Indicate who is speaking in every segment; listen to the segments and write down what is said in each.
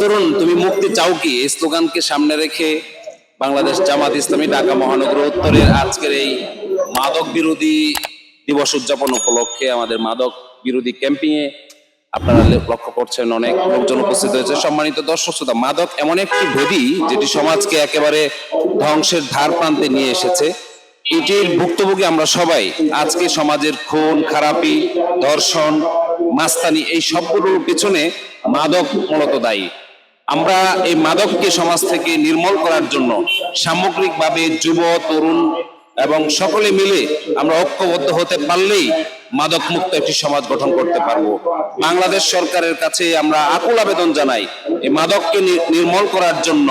Speaker 1: তরুণ তুমি মুক্তি চাও কি, এই স্লোগানকে সামনে রেখে বাংলাদেশ জামাত ইসলামী ঢাকা মহানগর উত্তরের আজকের এই মাদক বিরোধী দিবস উদযাপন উপলক্ষে আমাদের মাদক বিরোধী ক্যাম্পিং এ আপনারা লক্ষ্য করছেন অনেক লোকজন উপস্থিত হয়েছে। সম্মানিত দর্শক শ্রোতা, মাদক এমন একটি ব্যাধি যেটি সমাজকে একেবারে ধ্বংসের ধার প্রান্তে নিয়ে এসেছে। এটির ভুক্তভোগী আমরা সবাই। আজকে সমাজের খুন খারাপি, ধর্ষণ, মাস্তানি এই সবগুলোর পিছনে মাদক মূলত দায়ী। আমরা এই মাদককে সমাজ থেকে নির্মূল করার জন্য সামগ্রিকভাবে যুব তরুণ এবং সকলে মিলে আমরা ঐক্যবদ্ধ হতে পারলেই মাদক মুক্ত একটি সমাজ গঠন করতে পারবো। বাংলাদেশ সরকারের কাছে আমরা আকুল আবেদন জানাই, এই মাদককে নির্মূল করার জন্য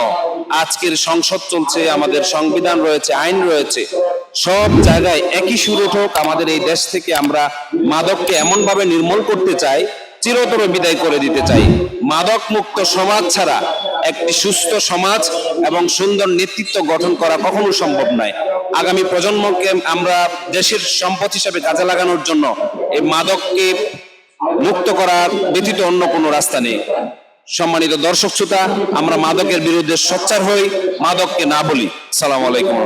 Speaker 1: আজকের সংসদ চলছে, আমাদের সংবিধান রয়েছে, আইন রয়েছে, সব জায়গায় একই সুর উঠুক। আমাদের এই দেশ থেকে আমরা মাদককে এমন ভাবে নির্মূল করতে চাই, চিরতরে বিদায় করে দিতে চাই। মাদক মুক্ত সমাজ ছাড়া একটি সুস্থ সমাজ এবং সুন্দর নেতৃত্ব গঠন করা কখনো সম্ভব নয়। আগামী প্রজন্মকে আমরা দেশের সম্পদ হিসেবে কাজে লাগানোর জন্য এই মাদককে মুক্ত করা ব্যতীত অন্য কোনো রাস্তা নেই। সম্মানিত দর্শক শ্রোতা, আমরা মাদকের বিরুদ্ধে সোচ্চার হই, মাদককে না বলি। আসসালামু আলাইকুম।